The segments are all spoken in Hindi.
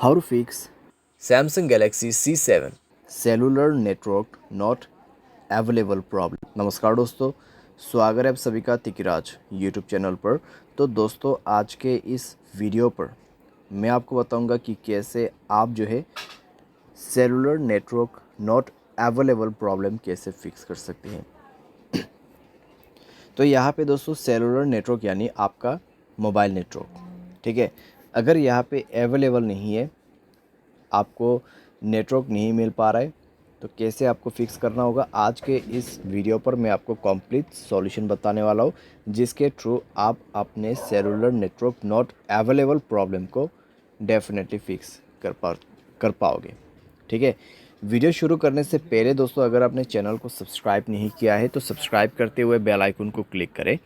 How to fix Samsung Galaxy C7। Cellular network not available problem. नमस्कार दोस्तों, स्वागत है आप सभी का तिकिराज यूट्यूब चैनल पर। तो दोस्तों, आज के इस वीडियो पर मैं आपको बताऊंगा कि कैसे आप जो है cellular network not available problem कैसे फिक्स कर सकते हैं। तो यहाँ पे दोस्तों सेलुलर नेटवर्क यानी आपका मोबाइल नेटवर्क, ठीक है। अगर यहाँ पे अवेलेबल नहीं है, आपको नेटवर्क नहीं मिल पा रहा है, तो कैसे आपको फिक्स करना होगा, आज के इस वीडियो पर मैं आपको कंप्लीट सॉल्यूशन बताने वाला हूँ, जिसके थ्रू आप अपने cellular network not available problem को डेफिनेटली फिक्स कर पाओगे, ठीक है। वीडियो शुरू करने से पहले दोस्तों, अगर आपने चैनल को सब्सक्राइब नहीं किया है तो सब्सक्राइब करते हुए बेल आइकन को क्लिक करें।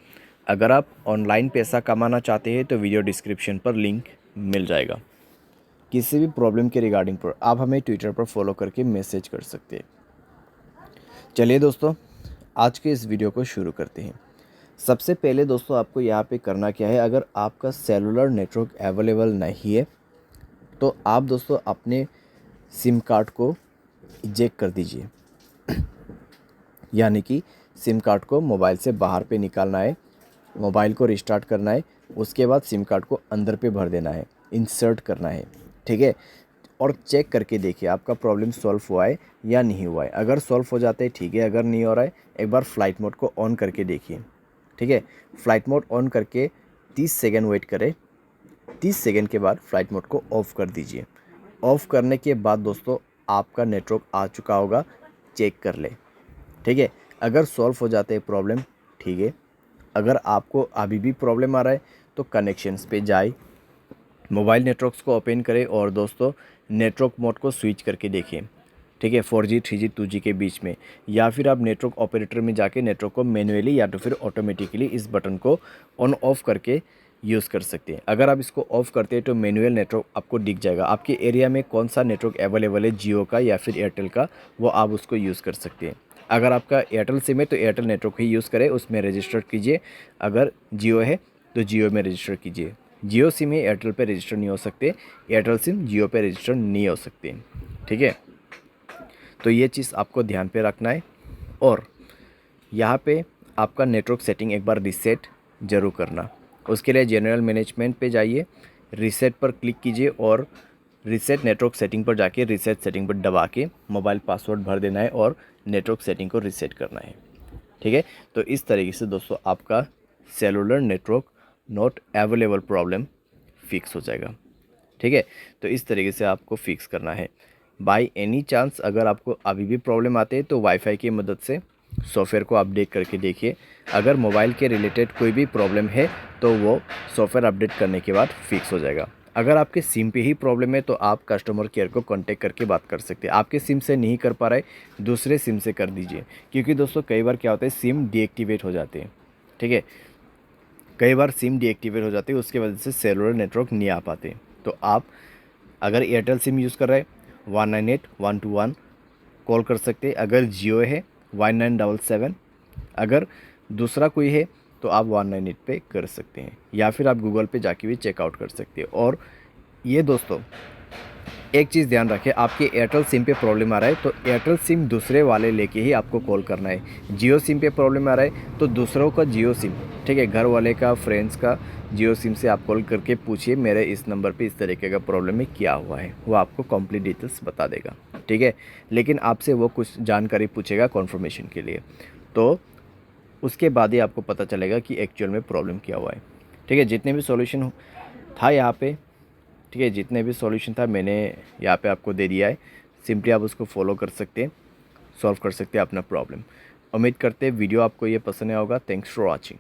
अगर आप ऑनलाइन पैसा कमाना चाहते हैं तो वीडियो डिस्क्रिप्शन पर लिंक मिल जाएगा। किसी भी प्रॉब्लम के रिगार्डिंग पर आप हमें ट्विटर पर फॉलो करके मैसेज कर सकते हैं। चलिए दोस्तों, आज के इस वीडियो को शुरू करते हैं। सबसे पहले दोस्तों, आपको यहाँ पे करना क्या है, अगर आपका सेलुलर नेटवर्क अवेलेबल नहीं है तो आप दोस्तों अपने सिम कार्ड को इजेक्ट कर दीजिए। यानी कि सिम कार्ड को मोबाइल से बाहर पे निकालना है, मोबाइल को रिस्टार्ट करना है, उसके बाद सिम कार्ड को अंदर पे भर देना है, इंसर्ट करना है, ठीक है। और चेक करके देखिए आपका प्रॉब्लम सॉल्व हुआ है या नहीं हुआ है। अगर सॉल्व हो जाता है ठीक है, अगर नहीं हो रहा है एक बार फ़्लाइट मोड को ऑन करके देखिए, ठीक है। फ़्लाइट मोड ऑन करके 30 सेकेंड वेट करें। 30 सेकेंड के बाद फ़्लाइट मोड को ऑफ़ कर दीजिए। ऑफ़ करने के बाद दोस्तों आपका नेटवर्क आ चुका होगा, चेक कर ले, ठीक है। अगर सॉल्व हो जाते हैं प्रॉब्लम, ठीक है। अगर आपको अभी भी प्रॉब्लम आ रहा है तो कनेक्शंस पे जाए, मोबाइल नेटवर्क्स को ओपन करें और दोस्तों नेटवर्क मोड को स्विच करके देखिए, ठीक है। 4G 3G 2G के बीच में, या फिर आप नेटवर्क ऑपरेटर में जाके नेटवर्क को मैनुअली या तो फिर ऑटोमेटिकली इस बटन को ऑन ऑफ करके यूज़ कर सकते हैं। अगर आप इसको ऑफ़ करते हैं तो मैनुअल नेटवर्क आपको दिख जाएगा, आपके एरिया में कौन सा नेटवर्क अवेलेबल है, जियो का या फिर एयरटेल का, वो आप उसको यूज़ कर सकते हैं। अगर आपका एयरटेल सिम है तो एयरटेल नेटवर्क ही यूज़ करें, उसमें रजिस्टर कीजिए। अगर जियो है तो जियो में रजिस्टर कीजिए। जियो सिम है, एयरटेल पे रजिस्टर नहीं हो सकते, एयरटेल सिम जियो पे रजिस्टर नहीं हो सकते, ठीक है। तो ये चीज़ आपको ध्यान पे रखना है। और यहाँ पे आपका नेटवर्क सेटिंग एक बार रीसेट ज़रूर करना। उसके लिए जनरल मैनेजमेंट पे जाइए, रीसेट पर क्लिक कीजिए और रीसेट नेटवर्क सेटिंग पर जाके रीसेट सेटिंग पर दबा के मोबाइल पासवर्ड भर देना है और नेटवर्क सेटिंग को रीसेट करना है, ठीक है। तो इस तरीके से दोस्तों आपका cellular network not available problem fix हो जाएगा, ठीक है। तो इस तरीके से आपको फिक्स करना है। बाय एनी चांस अगर आपको अभी भी प्रॉब्लम आते हैं तो वाईफाई की मदद से सॉफ्टवेयर को अपडेट करके देखिए। अगर मोबाइल के रिलेटेड कोई भी प्रॉब्लम है तो वो सॉफ्टवेयर अपडेट करने के बाद फिक्स हो जाएगा। अगर आपके सिम पे ही प्रॉब्लम है तो आप कस्टमर केयर को कांटेक्ट करके बात कर सकते हैं। आपके सिम से नहीं कर पा रहे, दूसरे सिम से कर दीजिए, क्योंकि दोस्तों कई बार क्या होता है सिम डीएक्टिवेट हो जाते हैं, ठीक है। कई बार सिम डीएक्टिवेट हो जाती है, उसकी वजह से सेलुलर नेटवर्क नहीं आ पाते। तो आप अगर एयरटेल सिम यूज़ कर रहे हैं 198-121 कॉल कर सकते हैं। अगर जियो है 1977, अगर दूसरा कोई है तो आप 198 पे कर सकते हैं, या फिर आप गूगल पे जाके भी चेकआउट कर सकते हैं। और ये दोस्तों एक चीज़ ध्यान रखें, आपके एयरटेल सिम पे प्रॉब्लम आ रहा है तो एयरटेल सिम दूसरे वाले लेके ही आपको कॉल करना है। जियो सिम पे प्रॉब्लम आ रहा है तो दूसरों का जियो सिम, ठीक है, घर वाले का, फ्रेंड्स का जियो सिम से आप कॉल करके पूछिए मेरे इस नंबर पे इस तरीके का प्रॉब्लम है, क्या हुआ है, वो आपको कंप्लीट डिटेल्स बता देगा, ठीक है। लेकिन आपसे वो कुछ जानकारी पूछेगा कन्फर्मेशन के लिए, तो उसके बाद ही आपको पता चलेगा कि एक्चुअल में प्रॉब्लम क्या हुआ है, ठीक है। जितने भी सॉल्यूशन था यहाँ पे, ठीक है, जितने भी सॉल्यूशन था मैंने यहाँ पे आपको दे दिया है। सिंपली आप उसको फॉलो कर सकते हैं, सॉल्व कर सकते हैं अपना प्रॉब्लम। उम्मीद करते हैं वीडियो आपको ये पसंद आया होगा। Thanks for watching.